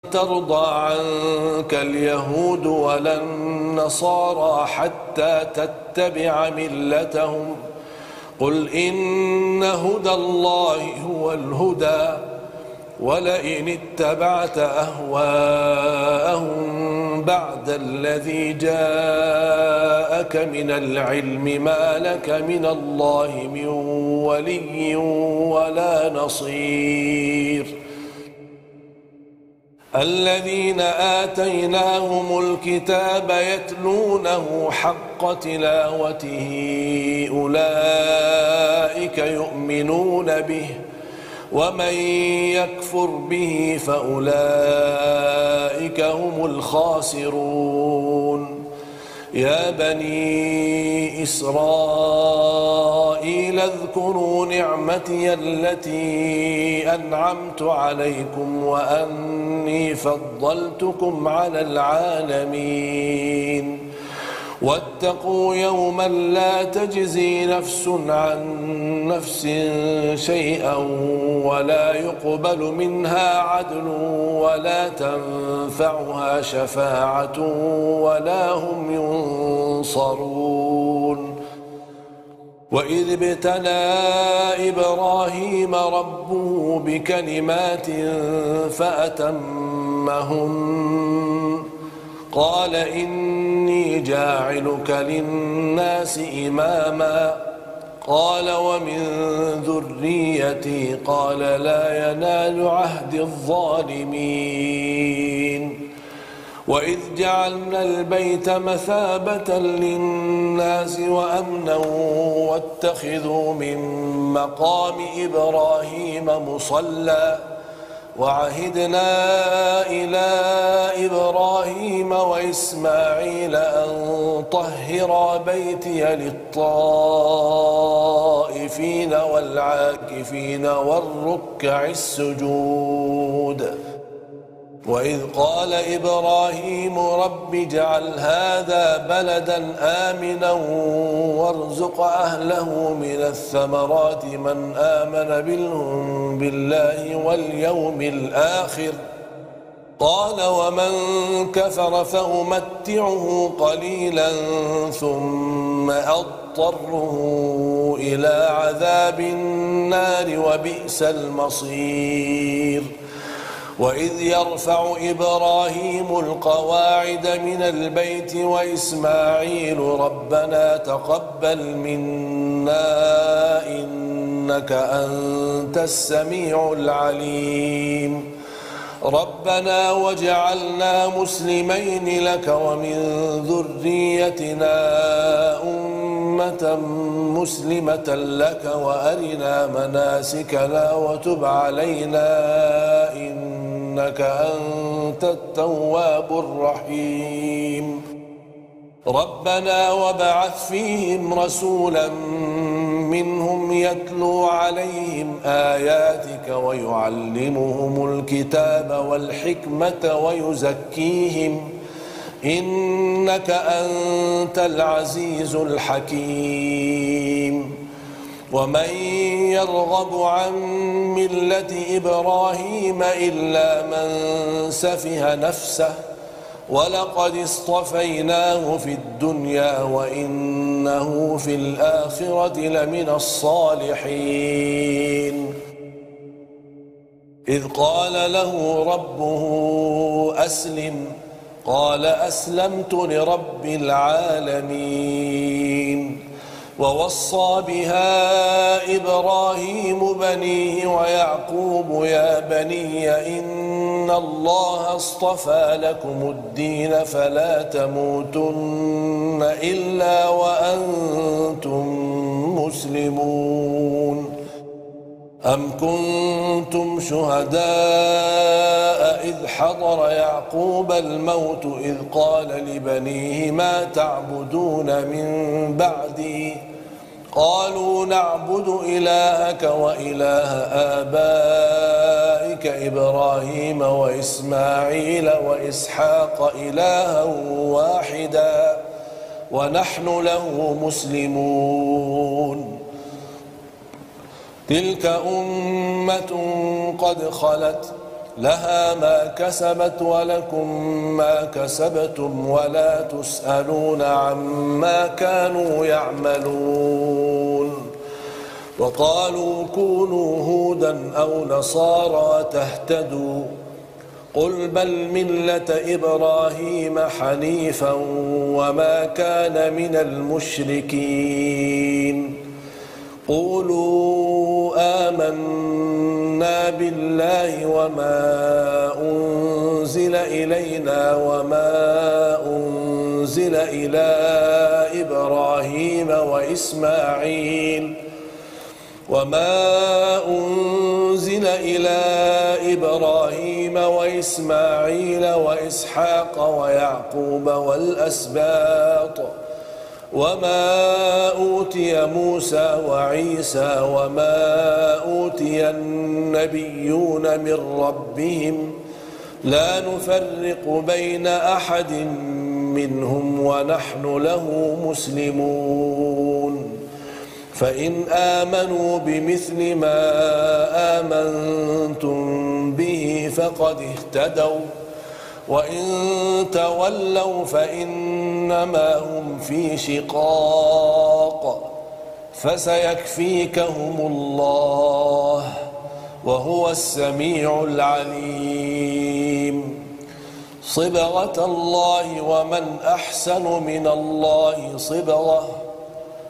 ترضى عنك اليهود ولا النصارى حتى تتبع ملتهم قل إن هدى الله هو الهدى ولئن اتبعت أهواءهم بعد الذي جاءك من العلم ما لك من الله من ولي ولا نصير الذين آتيناهم الكتاب يتلونه حق تلاوته أولئك يؤمنون به ومن يكفر به فأولئك هم الخاسرون يا بني إسرائيل اذكروا نعمتي التي أنعمت عليكم وأني فضلتكم على العالمين واتقوا يوما لا تجزي نفس عن نفس شيئا ولا يقبل منها عدل ولا تنفعها شفاعة ولا هم ينصرون وإذ ابتلى إبراهيم ربه بكلمات فأتمهن قال إني جاعلك للناس إماما قال ومن ذريتي قال لا ينال عهد الظالمين وإذ جعلنا البيت مثابة للناس وأمنا واتخذوا من مقام إبراهيم مصلى وعهدنا إلى إبراهيم وإسماعيل أن طهرا بيتي للطائفين والعاكفين والركع السجود وإذ قال إبراهيم رب اجعل هذا بلدا آمنا وارزق أهله من الثمرات من آمن بالله واليوم الآخر قال ومن كفر فأمتعه قليلا ثم أضطره إلى عذاب النار وبئس المصير وإذ يرفع إبراهيم القواعد من البيت وإسماعيل ربنا تقبل منا إنك أنت السميع العليم ربنا واجعلنا مسلمين لك ومن ذريتنا أمة مسلمة لك وأرنا مناسكنا وتب علينا إنك أنت التواب الرحيم ربنا وابعث فيهم رسولا منهم يتلو عليهم آياتك ويعلمهم الكتاب والحكمة ويزكيهم إنك أنت العزيز الحكيم ومن يرغب عن ملة إبراهيم إلا من سفه نفسه ولقد اصطفيناه في الدنيا وإنه في الآخرة لمن الصالحين إذ قال له ربه أسلم قال أسلمت لرب العالمين ووصى بها إبراهيم بنيه ويعقوب يا بني إن الله اصطفى لكم الدين فلا تموتن إلا وأنتم مسلمون أم كنتم شهداء إذ حضر يعقوب الموت إذ قال لبنيه ما تعبدون من بعدي قالوا نعبد إلهك وإله آبائك إبراهيم وإسماعيل وإسحاق إلها واحدا ونحن له مسلمون تلك أمة قد خلت لها ما كسبت ولكم ما كسبتم ولا تسألون عما كانوا يعملون. وقالوا كونوا هودا أو نصارى تهتدوا قل بل ملة إبراهيم حنيفا وما كان من المشركين. قولوا آمنا بالله وما أنزل إلينا وما أنزل إلى إبراهيم وإسماعيل وإسحاق ويعقوب والأسباط وما أوتي موسى وعيسى وما أوتي النبيون من ربهم لا نفرق بين أحد منهم ونحن له مسلمون. فإن آمنوا بمثل ما آمنتم به فقد اهتدوا وإن تولوا فإنما هم في شقاق فسيكفيكهم الله وهو السميع العليم. صبغة الله ومن أحسن من الله صبغة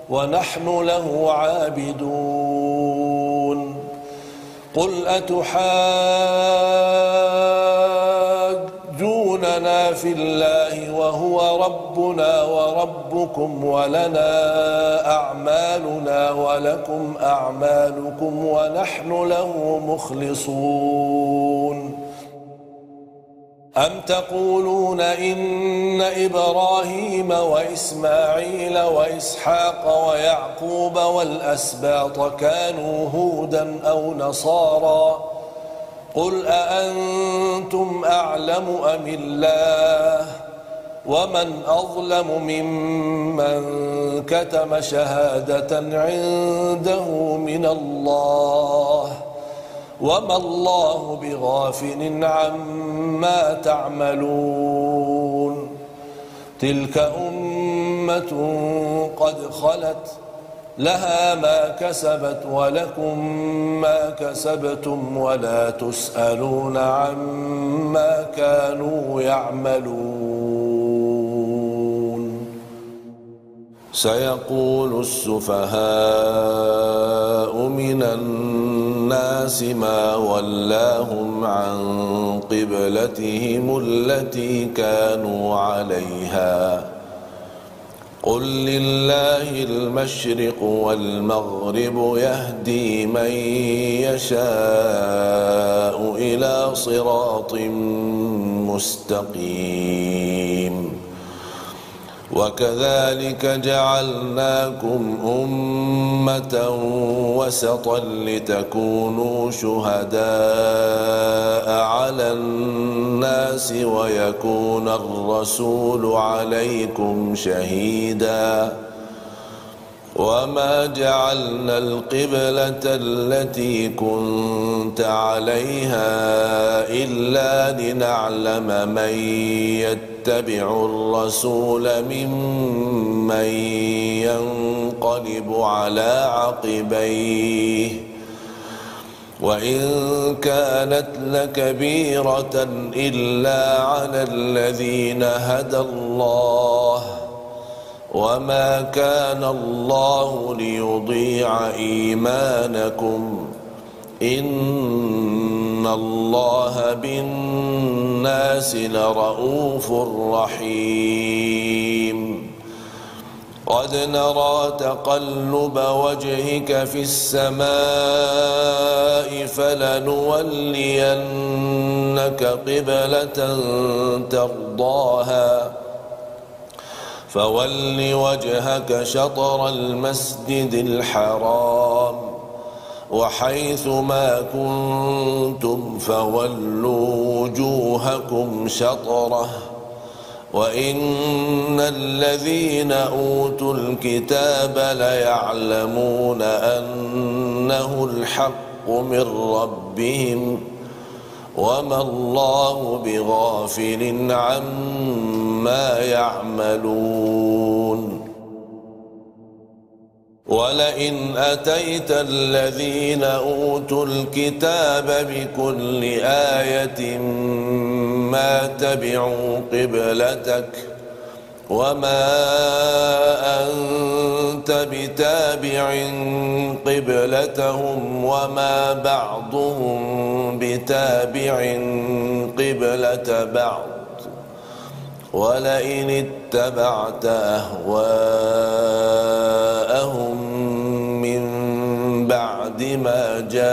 ونحن له عابدون. قل أتحاجوننا في الله وهو ربنا وربكم ولنا أعمالنا ولكم أعمالكم ونحن له مخلصون. أم تقولون إن إبراهيم وإسماعيل وإسحاق ويعقوب والأسباط كانوا هودا أو نصارى قل أأنتم أعلم أم الله ومن أظلم ممن كتم شهادة عنده من الله وما الله بغافل عما تعملون. تلك أمة قد خلت لها ما كسبت ولكم ما كسبتم ولا تسألون عما كانوا يعملون. سيقول السفهاء من الناس ما ولاهم عن قبلتهم التي كانوا عليها قل لله المشرق والمغرب يهدي من يشاء إلى صراط مستقيم. وكذلك جعلناكم أمة وسطا لتكونوا شهداء على الناس ويكون الرسول عليكم شهيدا. وما جعلنا القبلة التي كنت عليها إلا لنعلم من يتبع الرسول ممن ينقلب على عقبيه وإن كانت لكبيرة إلا على الذين هدى الله وما كان الله ليضيع إيمانكم إن الله بالناس لرؤوف رحيم. قد نرى تقلب وجهك في السماء فلنولينك قبلة ترضاها فول وجهك شطر المسجد الحرام وحيث ما كنتم فولوا وجوهكم شطره وإن الذين أوتوا الكتاب ليعلمون أنه الحق من ربهم وما الله بغافل عما يعملون ولئن أتيت الذين أوتوا الكتاب بكل آية ما تبعوا قبلتك وما أنت بتابع قبلتهم وما بعضهم بتابع قبلة بعض ولئن اتبعت أهواءهم من بعد ما جاءك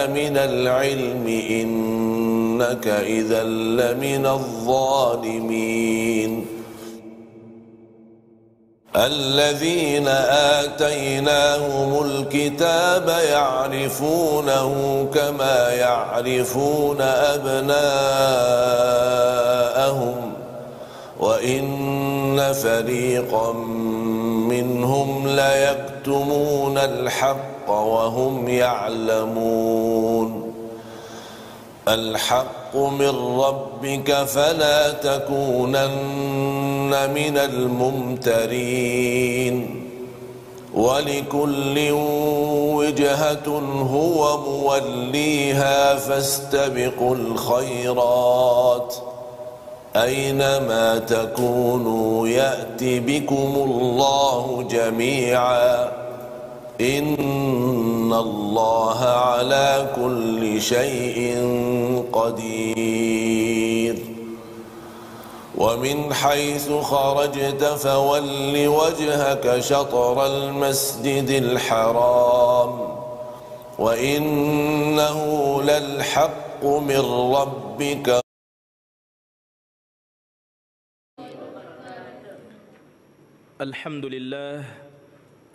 من العلم إنك إذا لمن الظالمين الذين آتيناهم الكتاب يعرفونه كما يعرفون أبناءهم وإن فريقا منهم ليكتمون الحق وهم يعلمون الحق من ربك فلا تكونن من الممترين ولكل وجهة هو موليها فاستبقوا الخيرات أينما تكونوا يأت بكم الله جميعا إن الله على كل شيء قدير ومن حيث خرجت فول وجهك شطر المسجد الحرام وإنه للحق من ربك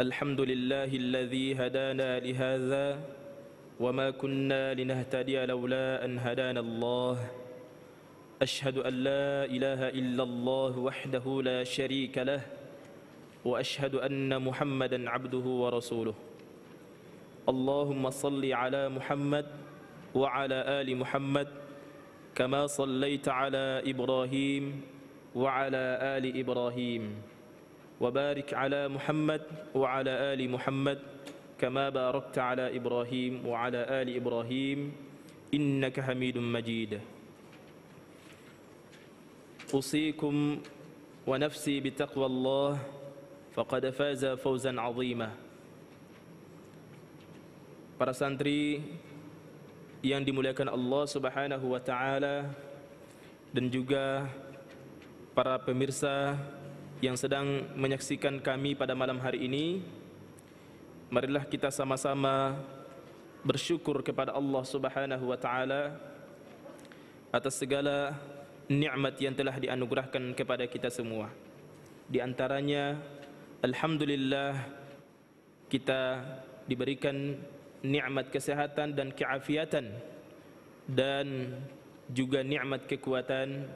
الحمد لله الذي هدانا لهذا وما كنا لنهتدي لولا أن هدانا الله أشهد أن لا إله إلا الله وحده لا شريك له وأشهد أن محمدا عبده ورسوله اللهم صل على محمد وعلى آل محمد كما صليت على إبراهيم وعلى آل إبراهيم وبارك على محمد وعلى آل محمد كما باركت على إبراهيم وعلى آل إبراهيم إنك حميد مجيد أوصيكم ونفسي بتقوى الله فقد فاز فوزا عظيما. Para santri yang dimuliakan Allah Subhanahu wa taala dan juga para pemirsa yang sedang menyaksikan kami pada malam hari ini, marilah kita sama-sama bersyukur kepada Allah Subhanahu wa taala atas segala nikmat yang telah dianugerahkan kepada kita semua. Di antaranya alhamdulillah kita diberikan nikmat kesehatan dan keafiatan dan juga nikmat kekuatan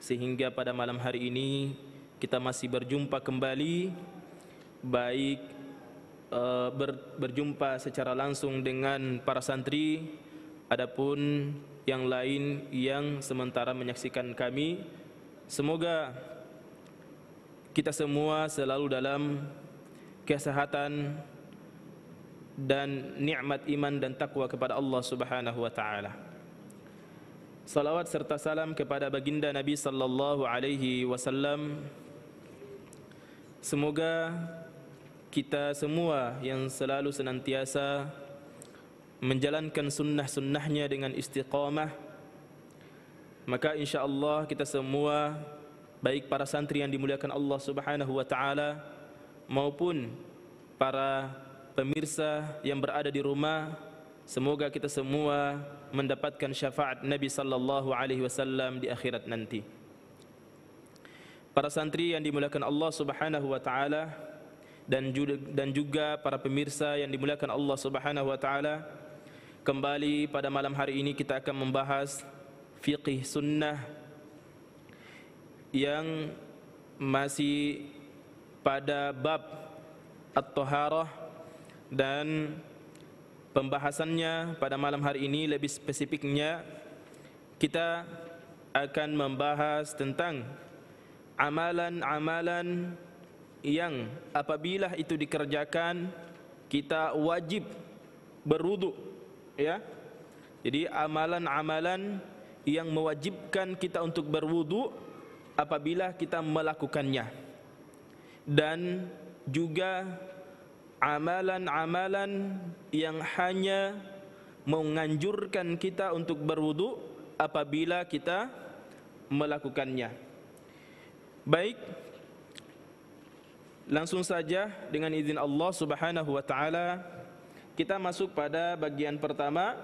sehingga pada malam hari ini kita masih berjumpa kembali, baik berjumpa secara langsung dengan para santri, adapun yang lain yang sementara menyaksikan kami. Semoga kita semua selalu dalam kesehatan dan nikmat iman dan takwa kepada Allah Subhanahu wa taala. Salawat serta salam kepada baginda Nabi sallallahu alaihi wasallam. Semoga kita semua yang selalu senantiasa menjalankan sunnah-sunnahnya dengan istiqamah, maka insyaAllah kita semua, baik para santri yang dimuliakan Allah Subhanahu wa taala maupun para pemirsa yang berada di rumah, semoga kita semua mendapatkan syafaat Nabi sallallahu alaihi wasallam di akhirat nanti. Para santri yang dimuliakan Allah Subhanahu wa taala dan juga para pemirsa yang dimuliakan Allah Subhanahu wa taala, kembali pada malam hari ini kita akan membahas fiqih sunnah yang masih pada bab at-taharah, dan pembahasannya pada malam hari ini lebih spesifiknya kita akan membahas tentang amalan-amalan yang apabila itu dikerjakan kita wajib berwudu, ya. Jadi amalan-amalan yang mewajibkan kita untuk berwudu apabila kita melakukannya, dan juga amalan-amalan yang hanya menganjurkan kita untuk berwudu apabila kita melakukannya. Baik, langsung saja dengan izin Allah Subhanahu wa taala kita masuk pada bagian pertama.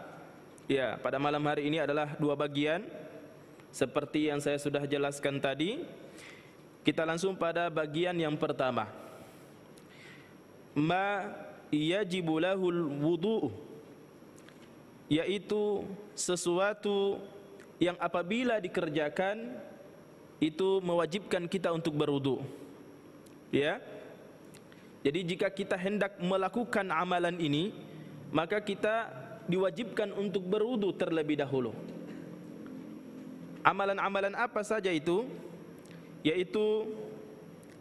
Ya, pada malam hari ini adalah dua bagian seperti yang saya sudah jelaskan tadi. Kita langsung pada bagian yang pertama. Ma yajibu lahul wudu', yaitu sesuatu yang apabila dikerjakan itu mewajibkan kita untuk berwudu. Ya. Jadi jika kita hendak melakukan amalan ini, maka kita diwajibkan untuk berwudu terlebih dahulu. Amalan-amalan apa saja itu? Yaitu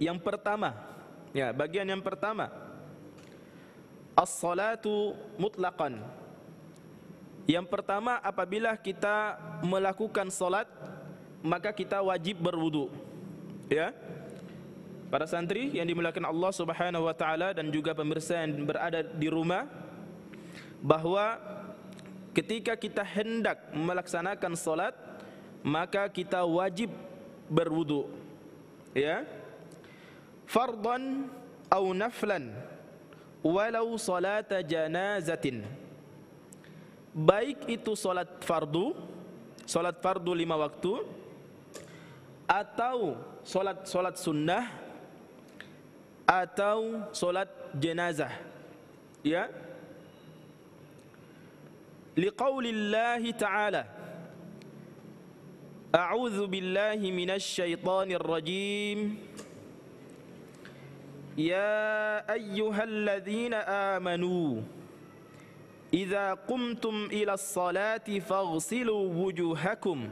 yang pertama, ya, bagian yang pertama, as-salatu mutlaqan. Yang pertama, apabila kita melakukan salat, maka kita wajib berwudu. Ya. Para santri yang dimuliakan Allah Subhanahu wa taala dan juga pemirsa yang berada di rumah, bahwa ketika kita hendak melaksanakan salat, maka kita wajib berwudu, ya, fardhan au naflan walau salata janazatin, baik itu salat fardu 5 waktu, atau salat sunnah, atau salat jenazah, ya. Liqaulillahi ta'ala, a'udzu billahi minasy syaithanir rajim, ya ayyuhalladzina amanu idza qumtum ilas salati faghsilu wujuhakum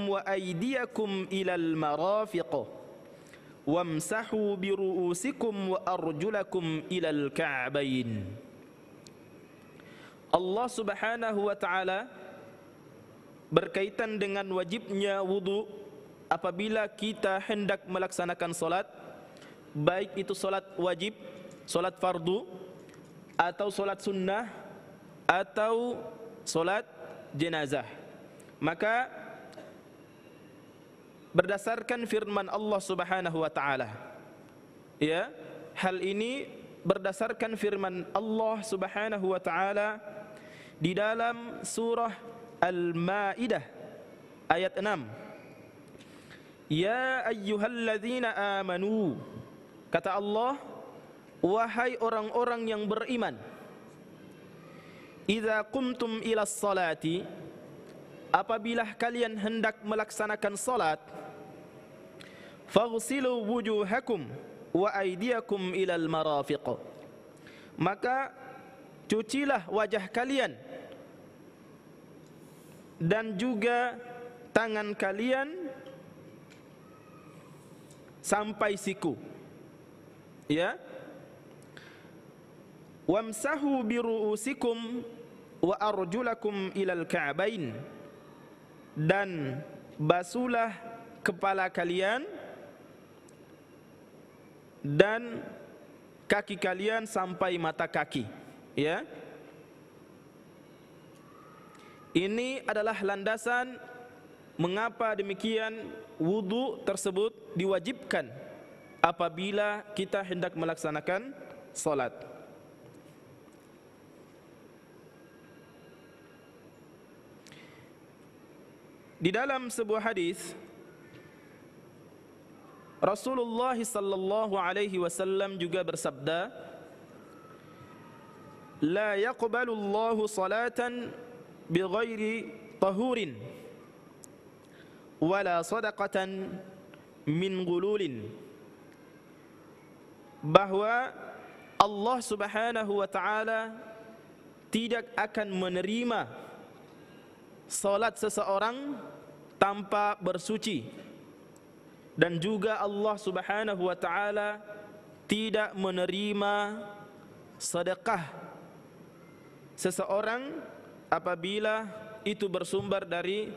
wa aydiyakum ilal marafiq wamsahu biru'usikum wa arjulakum ilal ka'bayn. Allah Subhanahu wa taala berkaitan dengan wajibnya wudu apabila kita hendak melaksanakan salat, baik itu salat wajib, salat fardu, atau salat sunnah, atau salat jenazah. Maka berdasarkan firman Allah Subhanahu wa taala, ya, hal ini berdasarkan firman Allah Subhanahu wa taala di dalam surah Al-Maidah ayat 6. Ya ayyuhalladzina amanu, kata Allah, wahai orang-orang yang beriman, idza qumtum ilas salati, apabila kalian hendak melaksanakan salat, faghsilu wujuhakum wa aydiyakum ilal marafiq, maka cucilah wajah kalian dan juga tangan kalian sampai siku, ya. Wamsahu biru'usikum wa arjulakum ilal ka'bain, dan basuhlah kepala kalian dan kaki kalian sampai mata kaki, ya. Ini adalah landasan mengapa demikian wudu tersebut diwajibkan apabila kita hendak melaksanakan salat. Di dalam sebuah hadis Rasulullah sallallahu alaihi wasallam juga bersabda, la yaqbalu Allahu salatan bighairi tahurin wala sadaqatan min gululin, bahwa Allah Subhanahu wa taala tidak akan menerima salat seseorang tanpa bersuci, dan juga Allah Subhanahu wa taala tidak menerima sedekah seseorang apabila itu bersumber dari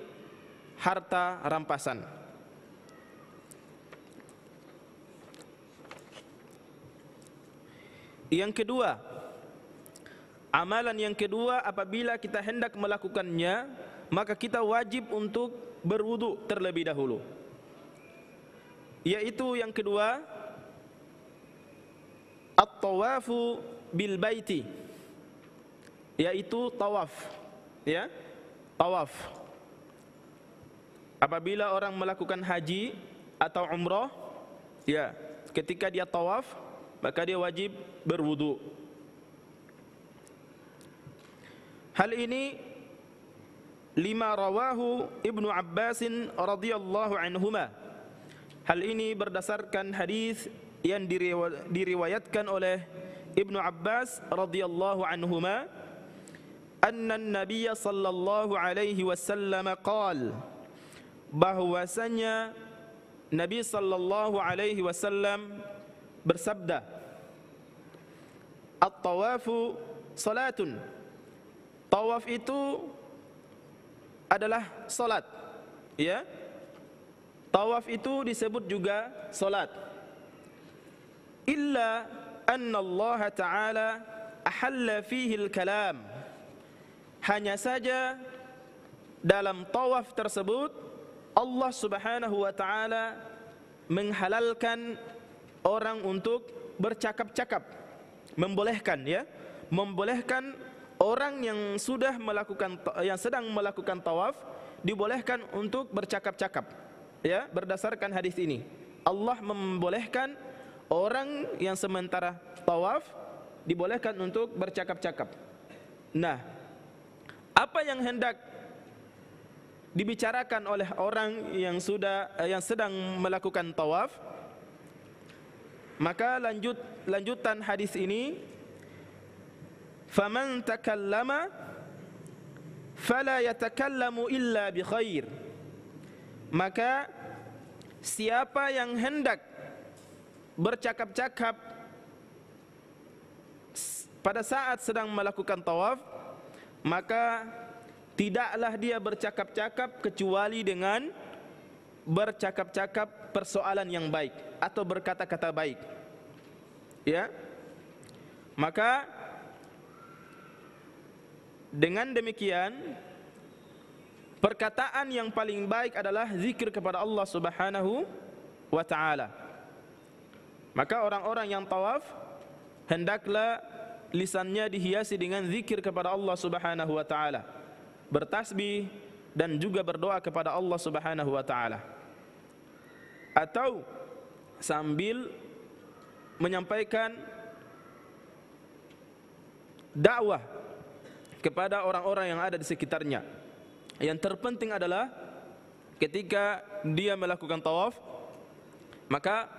harta rampasan. Yang kedua, amalan yang kedua apabila kita hendak melakukannya, maka kita wajib untuk berwudu terlebih dahulu. Yaitu yang kedua, at-tawafu bil baiti, yaitu tawaf, ya, tawaf. Apabila orang melakukan haji atau umrah, ya, ketika dia tawaf, maka dia wajib berwudu. Hal ini lima rawahu Ibnu Abbasin radhiyallahu anhuma. Hal ini berdasarkan hadis yang diriwayatkan oleh Ibnu Abbas radhiyallahu anhuma, anna an-nabiy sallallahu alaihi wasallam qala, bahwasanya Nabi sallallahu alaihi wasallam bersabda, at-tawafu salatun, tawaf itu adalah salat, ya. Tawaf itu disebut juga salat. Illa anna Allah Ta'ala ahalla fihi al-kalam, hanya saja dalam tawaf tersebut Allah Subhanahu wa taala menghalalkan orang untuk bercakap-cakap, membolehkan, ya, membolehkan orang yang sedang melakukan tawaf dibolehkan untuk bercakap-cakap, ya, berdasarkan hadis ini. Allah membolehkan orang yang sementara tawaf dibolehkan untuk bercakap-cakap. Nah, apa yang hendak dibicarakan oleh orang yang sedang melakukan tawaf? Maka lanjutan hadis ini, faman takallama fala yatakallamu illa bi khair, maka siapa yang hendak bercakap-cakap pada saat sedang melakukan tawaf, maka tidaklah dia bercakap-cakap kecuali dengan bercakap-cakap persoalan yang baik atau berkata-kata baik, ya. Maka dengan demikian perkataan yang paling baik adalah zikir kepada Allah Subhanahu wa taala. Maka orang-orang yang tawaf hendaklah lisannya dihiasi dengan zikir kepada Allah Subhanahu wa taala, bertasbih dan juga berdoa kepada Allah Subhanahu wa taala, atau sambil menyampaikan dakwah kepada orang-orang yang ada di sekitarnya. Yang terpenting adalah ketika dia melakukan tawaf, maka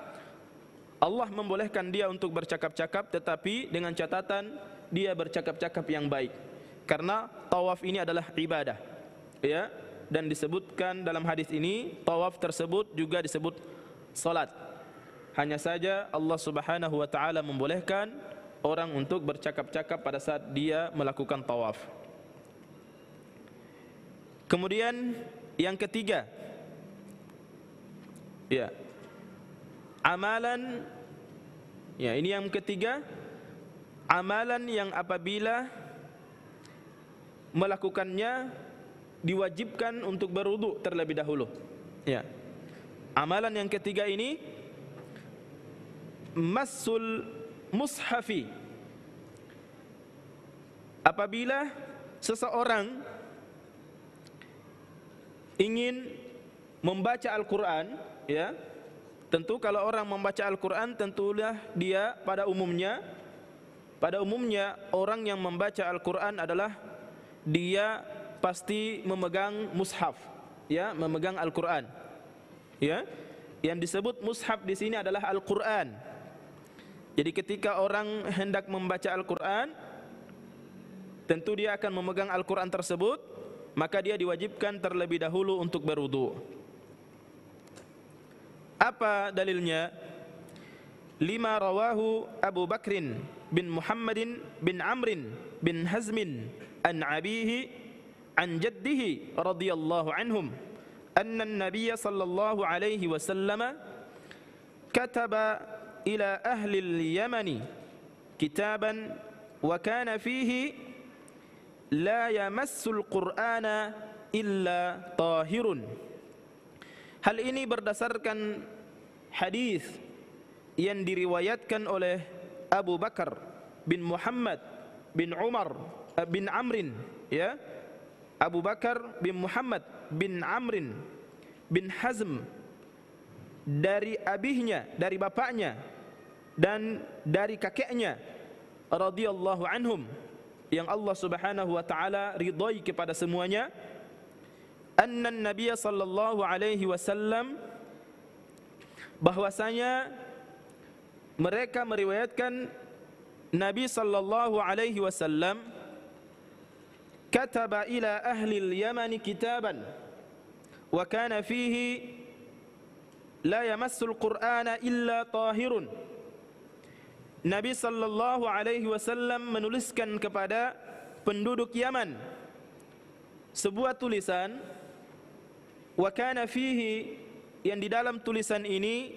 Allah membolehkan dia untuk bercakap-cakap, tetapi dengan catatan dia bercakap-cakap yang baik, karena tawaf ini adalah ibadah, ya. Dan disebutkan dalam hadis ini, tawaf tersebut juga disebut salat. Hanya saja Allah Subhanahu wa taala membolehkan orang untuk bercakap-cakap pada saat dia melakukan tawaf. Kemudian yang ketiga, ya, amalan, ya, ini yang ketiga, amalan yang apabila melakukannya diwajibkan untuk berwudu terlebih dahulu, ya. Amalan yang ketiga ini massul mushafi, apabila seseorang ingin membaca Al-Quran, ya. Tentu kalau orang membaca Al-Quran, tentulah dia pada umumnya orang yang membaca Al-Quran adalah dia pasti memegang mushaf, ya, memegang Al-Quran, ya. Yang disebut mushaf di sini adalah Al-Quran. Jadi ketika orang hendak membaca Al-Quran, tentu dia akan memegang Al-Quran tersebut, maka dia diwajibkan terlebih dahulu untuk berwudu. Apa dalilnya? Lima rawahu Abu Bakrin bin Muhammadin bin Amrin bin Hazmin an abihi an jaddihi radhiyallahu anhum anna an-nabiy sallallahu alaihi wasallam kataba ila ahli al-Yaman kitaban wa kana fihi la yamassul Qur'ana illa tahirun. Hal ini berdasarkan hadis yang diriwayatkan oleh Abu Bakar bin Muhammad bin Umar bin Amrin, ya, Abu Bakar bin Muhammad bin Amrin bin Hazm, dari abihnya, dari bapaknya dan dari kakeknya radhiyallahu anhum, yang Allah Subhanahu wa taala ridhai kepada semuanya, anna Nabiy sallallahu alaihi wasallam, bahwasanya mereka meriwayatkan Nabi sallallahu alaihi wasallam kataba ila ahli al-Yaman kitaban wa kana fihi la yamassul Qur'ana illa tahirun. Nabi sallallahu alaihi wasallam menuliskan kepada penduduk Yaman sebuah tulisan, wa kana fihi, yang di dalam tulisan ini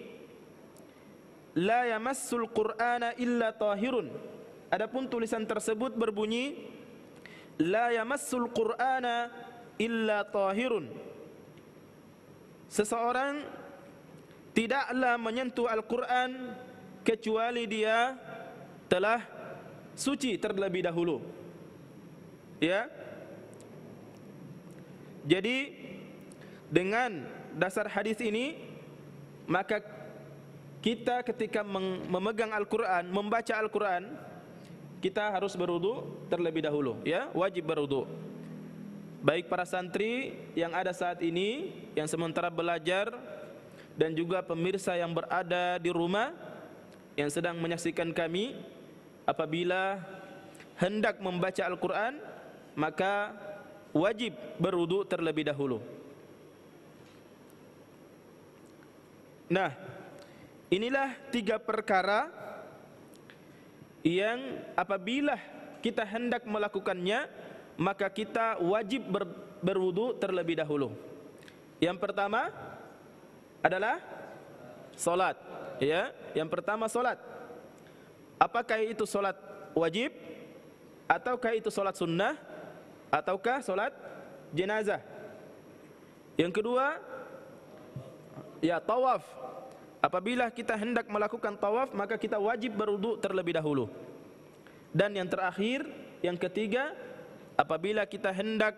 la yamassul Qur'ana illa tahirun. Adapun tulisan tersebut berbunyi la yamassul Qur'ana illa tahirun. Seseorang tidaklah menyentuh Al-Quran kecuali dia telah suci terlebih dahulu. Ya. Jadi dengan dasar hadis ini, maka kita ketika memegang Al-Quran, membaca Al-Quran, kita harus berwudu terlebih dahulu, ya, wajib berwudu. Baik para santri yang ada saat ini, yang sementara belajar, dan juga pemirsa yang berada di rumah yang sedang menyaksikan kami, apabila hendak membaca Al-Quran, maka wajib berwudu terlebih dahulu. Nah, inilah 3 perkara yang apabila kita hendak melakukannya, maka kita wajib berwudu terlebih dahulu. Yang pertama adalah solat, ya. Yang pertama solat. Apakah itu solat wajib, ataukah itu solat sunnah, ataukah solat jenazah? Yang kedua, ya, tawaf. Apabila kita hendak melakukan tawaf, maka kita wajib berwudu terlebih dahulu. Dan yang terakhir, yang ketiga, apabila kita hendak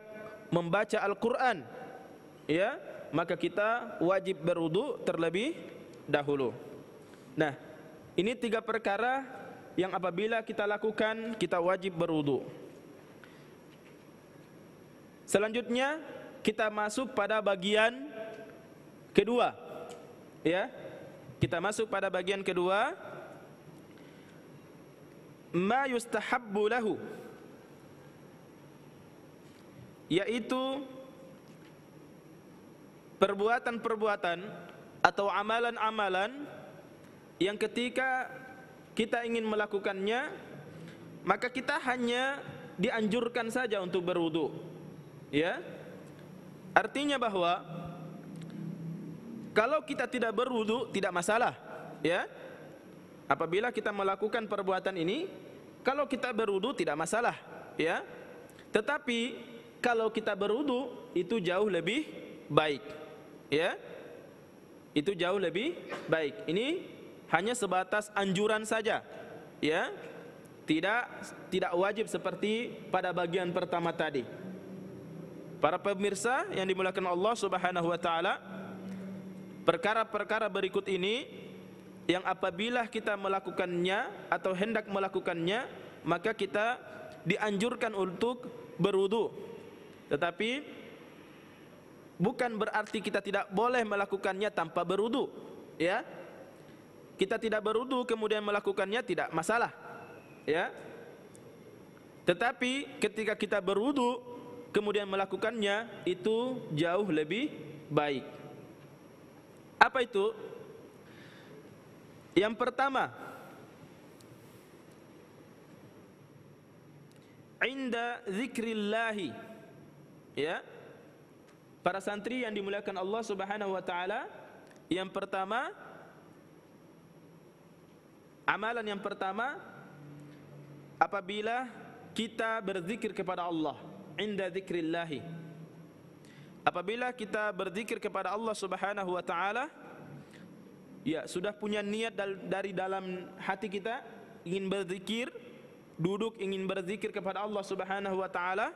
membaca Al-Quran, ya, maka kita wajib berwudu terlebih dahulu. Nah, ini 3 perkara yang apabila kita lakukan, kita wajib berwudu. Selanjutnya kita masuk pada bagian kedua, ya. Kita masuk pada bagian kedua, ma yustahabbu lahu, yaitu perbuatan-perbuatan atau amalan-amalan yang ketika kita ingin melakukannya, maka kita hanya dianjurkan saja untuk berwudu, ya. Artinya bahwa kalau kita tidak berwudu tidak masalah, ya. Apabila kita melakukan perbuatan ini, kalau kita berwudu tidak masalah, ya. Tetapi kalau kita berwudu itu jauh lebih baik, ya. Itu jauh lebih baik. Ini hanya sebatas anjuran saja, ya. Tidak wajib seperti pada bagian pertama tadi. Para pemirsa yang dimuliakan Allah Subhanahu wa taala, perkara-perkara berikut ini yang apabila kita melakukannya atau hendak melakukannya, maka kita dianjurkan untuk berwudu. Tetapi bukan berarti kita tidak boleh melakukannya tanpa berwudu, ya. kita tidak berwudu kemudian melakukannya tidak masalah, ya. Tetapi ketika kita berwudu kemudian melakukannya itu jauh lebih baik. Apa itu? Yang pertama, inda zikrillahi, ya. Para santri yang dimuliakan Allah Subhanahu wa taala, yang pertama, amalan yang pertama apabila kita berzikir kepada Allah, inda zikrillahi. Apabila kita berzikir kepada Allah Subhanahu wa taala, ya, sudah punya niat dari dalam hati kita ingin berzikir, duduk ingin berzikir kepada Allah Subhanahu wa taala,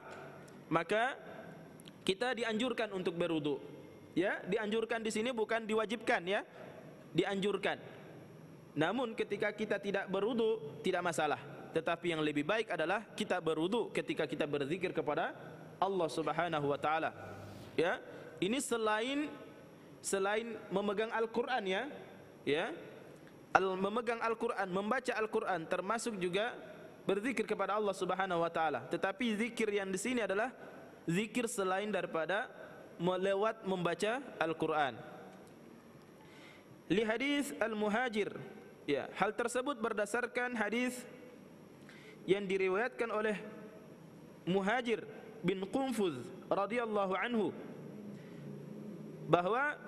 maka kita dianjurkan untuk berwudu. Ya, dianjurkan di sini bukan diwajibkan, ya. Dianjurkan. Namun ketika kita tidak berwudu tidak masalah. Tetapi yang lebih baik adalah kita berwudu ketika kita berzikir kepada Allah Subhanahu wa taala. Ya, ini selain memegang Al-Qur'an, ya. Ya. Memegang Al-Qur'an, membaca Al-Qur'an termasuk juga berzikir kepada Allah Subhanahu wa taala. Tetapi zikir yang di sini adalah zikir selain daripada lewat membaca Al-Qur'an. Li hadis Al-Muhajir, ya, hal tersebut berdasarkan hadis yang diriwayatkan oleh Muhajir bin Qunfuz radhiyallahu anhu, bahwa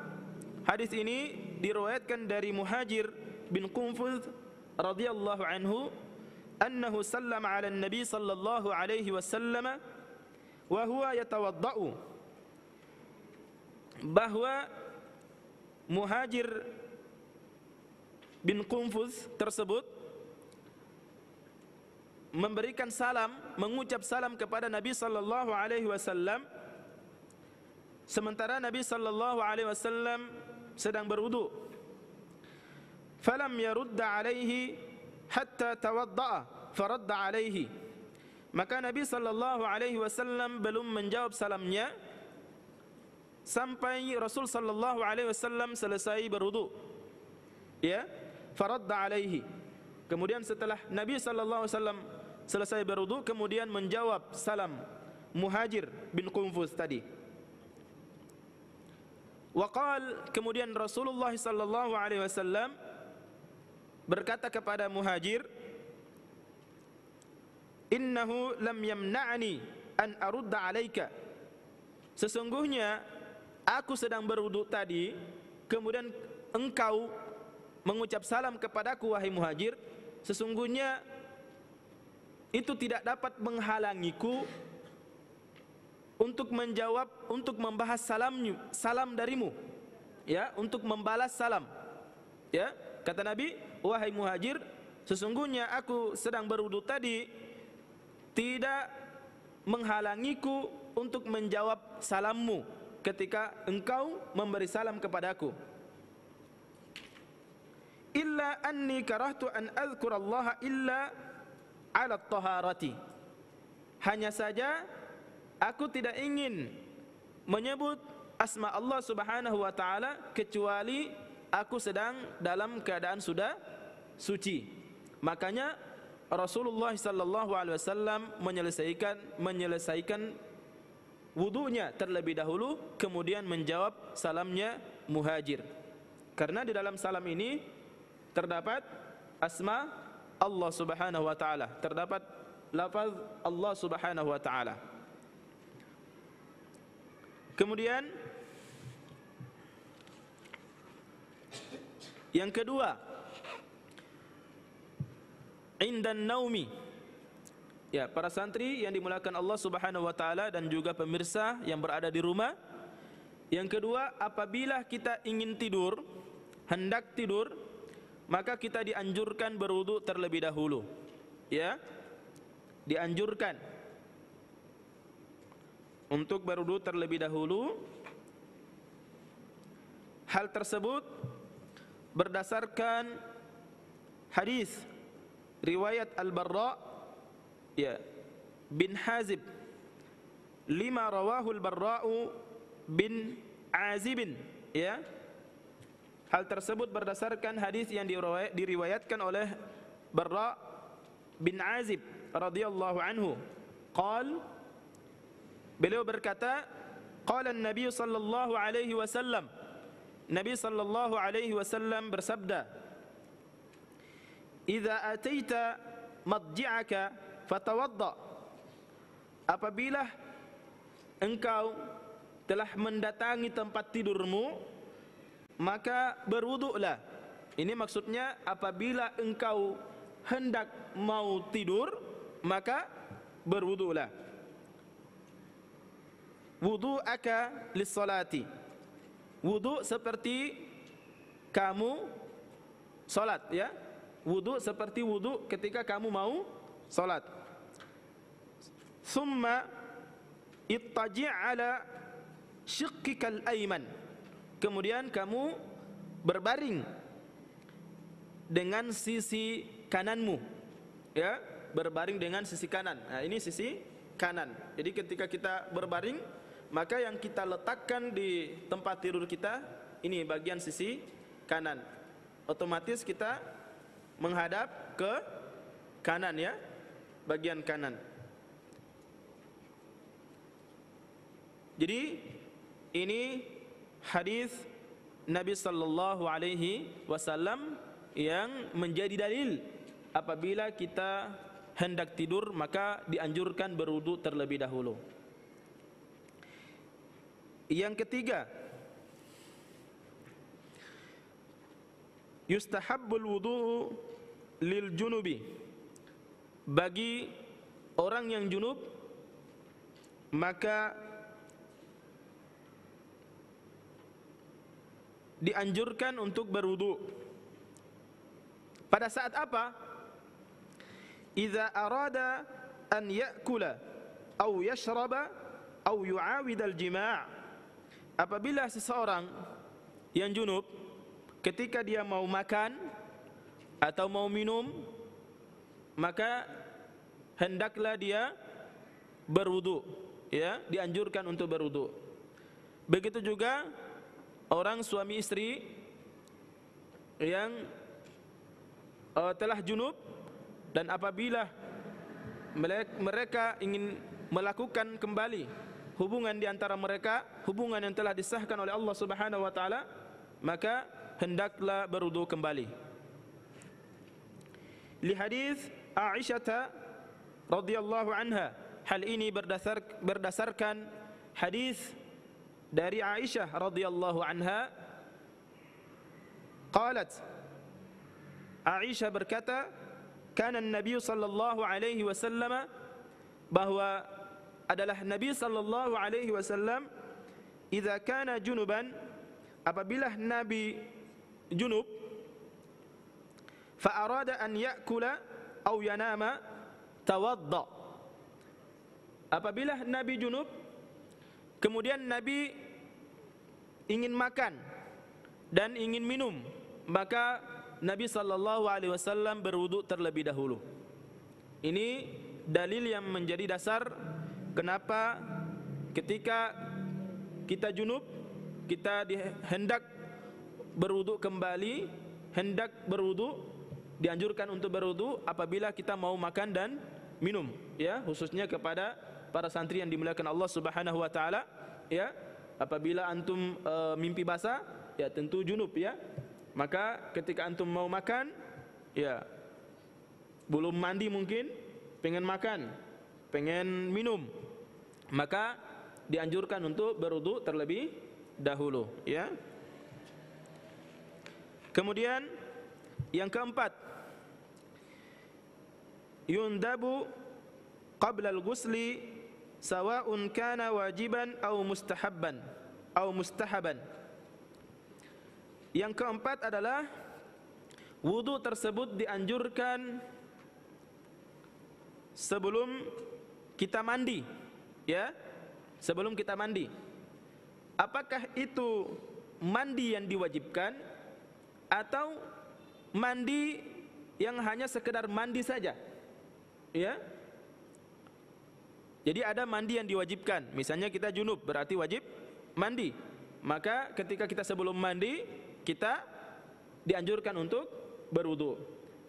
hadis ini diriwayatkan dari Muhajir bin Qunfuz radhiyallahu anhu annahu sallama ala nabi sallallahu alaihi wasallam wa huwa yatawaddau, bahwa Muhajir bin Qunfuz tersebut memberikan salam, mengucap salam kepada Nabi sallallahu alaihi wasallam sementara Nabi sallallahu alaihi wasallam sedang berwudu. Falam yarudda alaihi hatta tawadda'a faradda alaihi. Maka Nabi sallallahu alaihi wasallam belum menjawab salamnya sampai Rasul sallallahu alaihi wasallam selesai berwudu. Ya, faradda alaihi. Kemudian setelah Nabi sallallahu alaihi wasallam selesai berwudu, kemudian menjawab salam Muhajir bin Qunfuz tadi. Waqal, kemudian Rasulullah sallallahu alaihi wasallam berkata kepada Muhajir, innahu lam yamna'ni an arudda alaika. Sesungguhnya aku sedang berwudu tadi, kemudian engkau mengucap salam kepadaku wahai Muhajir. Sesungguhnya itu tidak dapat menghalangiku untuk menjawab, untuk membahas salam darimu, ya, untuk membalas salam. Ya, kata Nabi, wahai Muhajir, sesungguhnya aku sedang berwudu tadi tidak menghalangiku untuk menjawab salammu ketika engkau memberi salam kepadaku. Illa anni karahtu an azkurallaha illa ala taharati. Hanya saja aku tidak ingin menyebut asma Allah Subhanahu wa taala kecuali aku sedang dalam keadaan sudah suci. Makanya Rasulullah sallallahu alaihi wasallam menyelesaikan wudunya terlebih dahulu, kemudian menjawab salamnya Muhajir. Karena di dalam salam ini terdapat asma Allah Subhanahu wa taala, terdapat lafaz Allah Subhanahu wa taala. Kemudian yang kedua, indan naumi. Ya, para santri yang dimuliakan Allah Subhanahu wa taala dan juga pemirsa yang berada di rumah. Yang kedua, apabila kita ingin tidur, hendak tidur, maka kita dianjurkan berwudu terlebih dahulu. Ya, dianjurkan untuk berwudu terlebih dahulu. Hal tersebut berdasarkan hadis riwayat Al-Barra, ya, bin Hazib, lima rawahu Al-Barra'u bin Azib, ya, Hal tersebut berdasarkan hadis yang diriwayatkan oleh Barra bin Azib radhiyallahu anhu. Beliau berkata, qala an-nabiy sallallahu alaihi wasallam, Nabi sallallahu alaihi wasallam bersabda, "Idza ataita madji'aka fatawadda." Apabila engkau telah mendatangi tempat tidurmu, maka berwuduklah. Ini maksudnya apabila engkau hendak mau tidur, maka berwuduklah. Wudu'aka lis-salati. Wuduk seperti kamu salat, ya. Wuduk seperti wuduk ketika kamu mau salat. Thumma ittaji' ala shiqqikal ayman. Kemudian kamu berbaring dengan sisi kananmu, ya, berbaring dengan sisi kanan. Nah, ini sisi kanan. Jadi ketika kita berbaring, maka yang kita letakkan di tempat tidur kita ini bagian sisi kanan. Otomatis kita menghadap ke kanan, ya, bagian kanan. Jadi ini hadis Nabi sallallahu alaihi wasallam yang menjadi dalil apabila kita hendak tidur maka dianjurkan berwudu terlebih dahulu. Yang ketiga, yustahabbul wudu lil junubi. Bagi orang yang junub maka dianjurkan untuk berwudu. Pada saat apa? Idza arada an ya'kula aw yashraba aw yu'awid al-jima'. Apabila seseorang yang junub ketika dia mau makan atau mau minum, maka hendaklah dia berwudu, ya, dianjurkan untuk berwudu. Begitu juga orang suami istri yang telah junub dan apabila mereka ingin melakukan kembali hubungan di antara mereka, hubungan yang telah disahkan oleh Allah Subhanahu wa taala, maka hendaklah berwudu kembali. Li hadis Aisyah radhiyallahu anha. Hal ini berdasarkan hadis dari Aisyah radhiyallahu anha. Qalat, Aisyah berkata, kana Nabi sallallahu alaihi wasallam, bahwa adalah Nabi sallallahu alaihi wasallam, idza kana junuban, apabila Nabi junub, fa arada an ya'kula aw yanama tawadda. Apabila Nabi junub kemudian Nabi ingin makan dan ingin minum, maka Nabi sallallahu alaihi wasallam berwudu terlebih dahulu. Ini dalil yang menjadi dasar kenapa ketika kita junub kita hendak berwudu kembali, hendak berwudu, dianjurkan untuk berwudu apabila kita mau makan dan minum, ya, khususnya kepada para santri yang dimuliakan Allah Subhanahu wa taala, ya. Apabila antum mimpi basah, ya tentu junub, ya. Maka ketika antum mau makan, ya, belum mandi mungkin, pengen makan, pengen minum, maka dianjurkan untuk berwudu terlebih dahulu, ya. Kemudian yang keempat, yundabu qabla al-ghusli sawa'un kana wajiban aw mustahabban aw mustahaban. Yang keempat adalah wudu tersebut dianjurkan sebelum kita mandi, ya, sebelum kita mandi. Apakah itu mandi yang diwajibkan atau mandi yang hanya sekedar mandi saja, ya? Jadi ada mandi yang diwajibkan. Misalnya kita junub berarti wajib mandi. Maka ketika kita sebelum mandi kita dianjurkan untuk berwudu.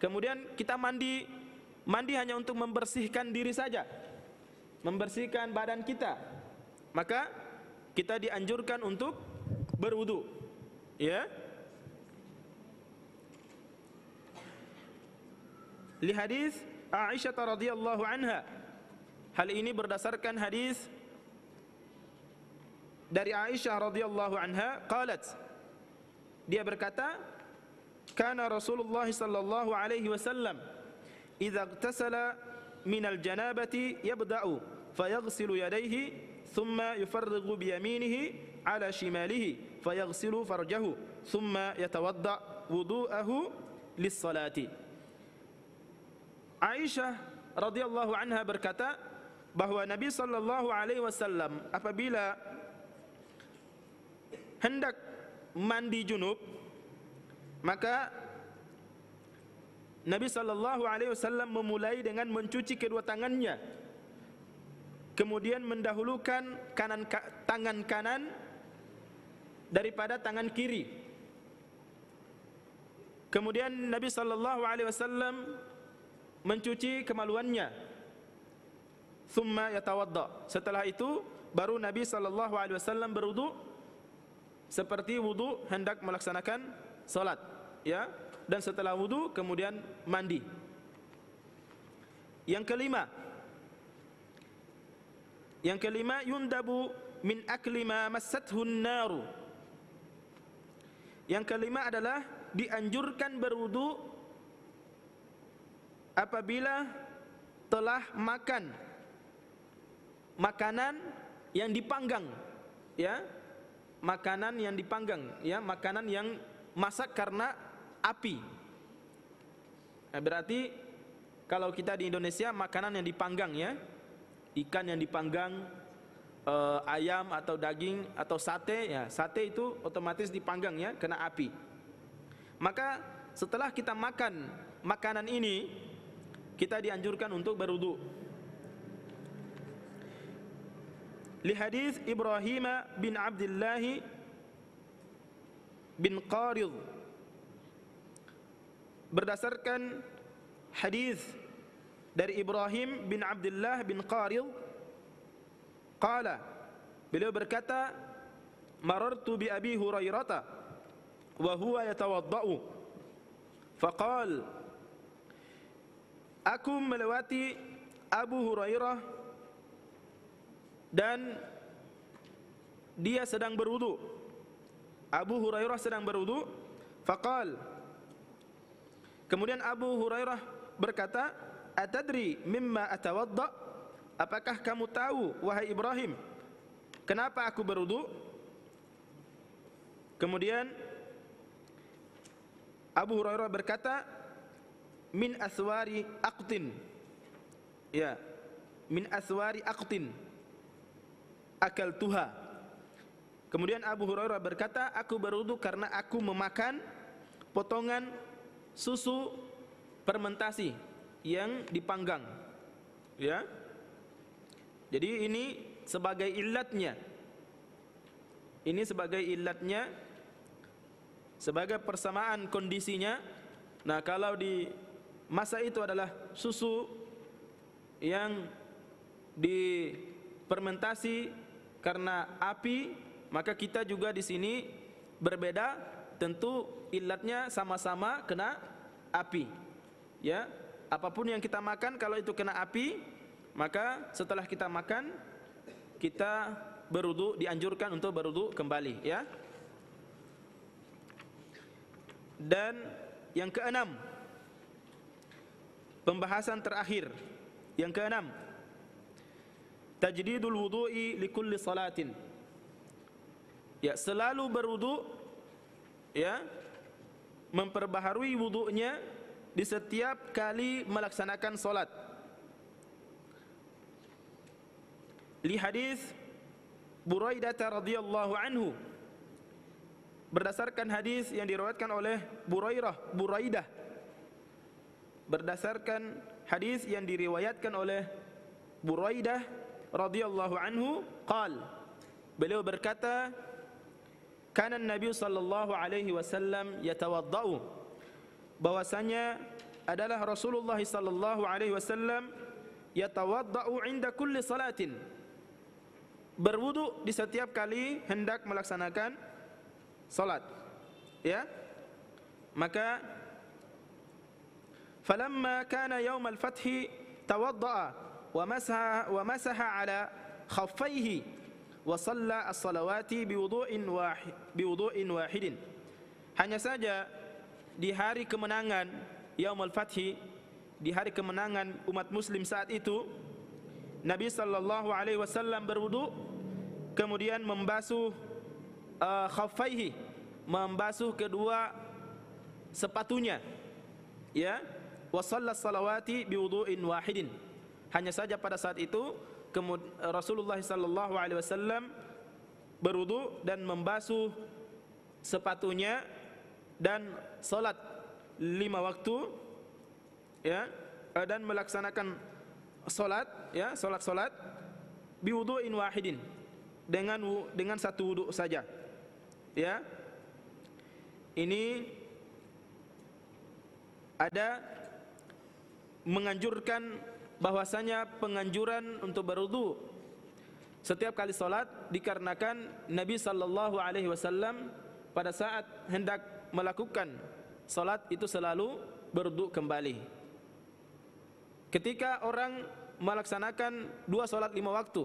Kemudian kita mandi hanya untuk membersihkan diri saja, membersihkan badan kita, maka kita dianjurkan untuk berwudu, ya. Li hadis Aisyah radhiyallahu anha. Hal ini berdasarkan hadis dari Aisyah radhiyallahu anha, qalat, dia berkata, kana Rasulullah sallallahu alaihi wasallam idza igtasala min al-janabati yabda'u fayaghsilu yadayhi thumma yufarrighu bi yaminihi ala shimalihi fayaghsilu farjahu thumma yatawadda wudu'ahu lis-salati. Aisyah radhiyallahu anha berkata bahwa Nabi sallallahu alaihi wasallam apabila hendak mandi junub, maka Nabi sallallahu alaihi wasallam memulai dengan mencuci kedua tangannya, kemudian mendahulukan tangan kanan daripada tangan kiri. Kemudian Nabi sallallahu alaihi wasallam mencuci kemaluannya. Thumma yatawadda. Setelah itu baru Nabi sallallahu alaihi wasallam berwudu seperti wudu hendak melaksanakan salat, ya. Dan setelah wudu kemudian mandi. Yang kelima, yundabu min akli ma massathu an-naru. Yang kelima adalah dianjurkan berwudu apabila telah makan makanan yang dipanggang, ya. Makanan yang dipanggang, ya, makanan yang masak karena api. Berarti kalau kita di Indonesia makanan yang dipanggang, ya, ikan yang dipanggang, ayam atau daging atau sate, ya, sate itu otomatis dipanggang, ya, kena api. Maka setelah kita makan makanan ini, kita dianjurkan untuk berwudu. Li hadis Ibrahim bin Abdullah bin Qarid, berdasarkan hadis dari Ibrahim bin Abdullah bin Qarid, qala, beliau berkata, marartu bi Abi Hurairah wa huwa yatawaddau faqal, aku melewati Abu Hurairah dan dia sedang berwudu. Abu Hurairah sedang berwudu. Faqal, kemudian Abu Hurairah berkata, atadri mimma atawadda? Apakah kamu tahu, wahai Ibrahim, kenapa aku berwudu? Kemudian Abu Hurairah berkata, min aswari aqtin, ya, min aswari aqtin akal tuha. Kemudian Abu Hurairah berkata, aku berwudu karena aku memakan potongan susu fermentasi yang dipanggang, ya. Jadi ini sebagai ilatnya, sebagai persamaan kondisinya. Nah, kalau di masa itu adalah susu yang difermentasi karena api, maka kita juga di sini berbeda, tentu ilatnya sama-sama kena api, ya. Apapun yang kita makan kalau itu kena api, maka setelah kita makan kita berwudu, dianjurkan untuk berwudu kembali, ya. Dan yang keenam, pembahasan terakhir, yang keenam, tajdidul wudu'i likulli salatin, ya, selalu berwudu, ya, memperbaharui wudunya di setiap kali melaksanakan salat. Li hadis Buraidah radhiyallahu anhu, berdasarkan hadis yang diriwayatkan oleh Buraidah, berdasarkan hadis yang diriwayatkan oleh Buraidah radhiyallahu anhu, qal, beliau berkata, kana Nabi sallallahu alaihi wasallam yatawaddau, bahwasanya adalah Rasulullah sallallahu alaihi wasallam yatawaddau inda kulli salatin, berwudu di setiap kali hendak melaksanakan salat. Ya, maka falamma kana yaum al-fath tawaddaa wa masaha ala khaffaihi wa shalla as-salawati biwudu'in wahidin. Hanya saja di hari kemenangan yaum al-fath, di hari kemenangan umat muslim saat itu, Nabi sallallahu alaihi wasallam berwudu, kemudian membasuh khaffaihi, membasuh kedua sepatunya, ya, wa shalla salawati biwudu'in wahidin. Hanya saja pada saat itu Rasulullah sallallahu alaihi wasallam berwudu dan membasuh sepatunya dan salat 5 waktu, ya, dan melaksanakan salat, ya, salat biwudu'in wahidin, dengan satu wudu saja. Ya, ini ada menganjurkan bahwasanya penganjuran untuk berwudu setiap kali salat dikarenakan Nabi sallallahu alaihi wasallam pada saat hendak melakukan salat itu selalu berwudu kembali. Ketika orang melaksanakan 2 salat 5 waktu,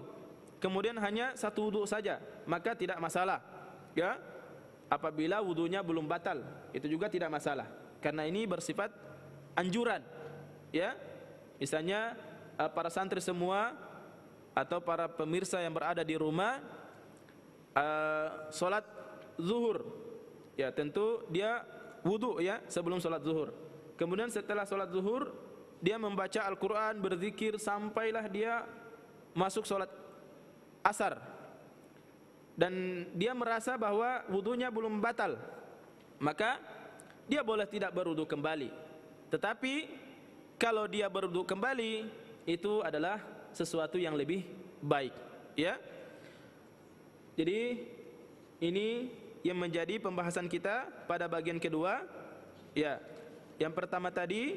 kemudian hanya 1 wudu saja, maka tidak masalah. Ya, apabila wudunya belum batal, itu juga tidak masalah, karena ini bersifat anjuran. Ya, misalnya para santri semua atau para pemirsa yang berada di rumah salat zuhur, ya tentu dia wudu, ya, sebelum salat zuhur. Kemudian setelah salat zuhur dia membaca Al-Quran, berzikir sampailah dia masuk salat asar, dan dia merasa bahwa wudunya belum batal, maka dia boleh tidak berwudu kembali. Tetapi kalau dia berwudu kembali, itu adalah sesuatu yang lebih baik. Ya, jadi ini yang menjadi pembahasan kita pada bagian kedua. Ya, yang pertama tadi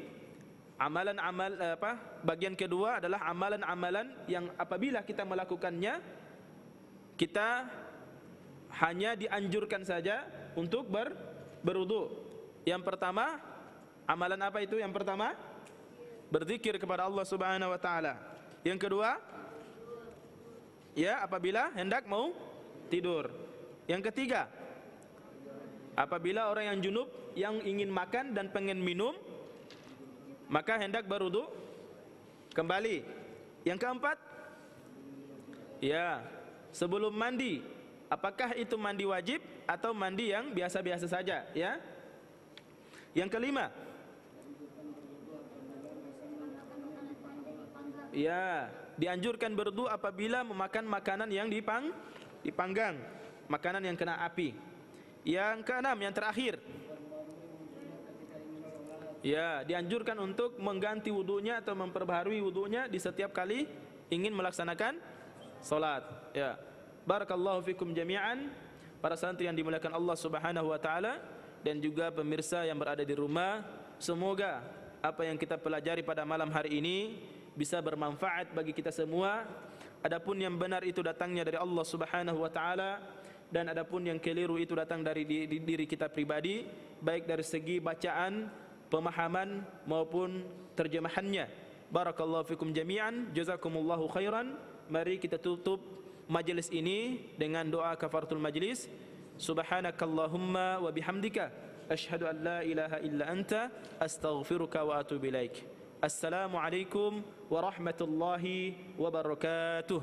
bagian kedua adalah amalan-amalan yang apabila kita melakukannya, kita hanya dianjurkan saja untuk berwudu. Yang pertama, amalan apa itu? Yang pertama, berzikir kepada Allah Subhanahu wa taala. Yang kedua, ya, apabila hendak mau tidur. Yang ketiga, apabila orang yang junub yang ingin makan dan pengen minum, maka hendak berwudu kembali. Yang keempat, ya, sebelum mandi, apakah itu mandi wajib atau mandi yang biasa-biasa saja, ya? Yang kelima, ya, dianjurkan berwudu apabila memakan makanan yang dipanggang, makanan yang kena api. Yang keenam, yang terakhir, ya, dianjurkan untuk mengganti wudunya atau memperbaharui wudunya di setiap kali ingin melaksanakan salat. Ya, barakallahu fikum jami'an, para santri yang dimuliakan Allah Subhanahu wa taala, dan juga pemirsa yang berada di rumah. Semoga apa yang kita pelajari pada malam hari ini bisa bermanfaat bagi kita semua. Adapun yang benar itu datangnya dari Allah Subhanahu wa taala, dan adapun yang keliru itu datang dari diri kita pribadi, baik dari segi bacaan, pemahaman maupun terjemahannya. Barakallahu fikum jami'an, jazakumullahu khairan. Mari kita tutup majelis ini dengan doa kafaratul majlis. Subhanakallahumma wa bihamdika asyhadu an la ilaha illa anta astaghfiruka wa atubu ilaik. Assalamualaikum warahmatullahi wabarakatuh.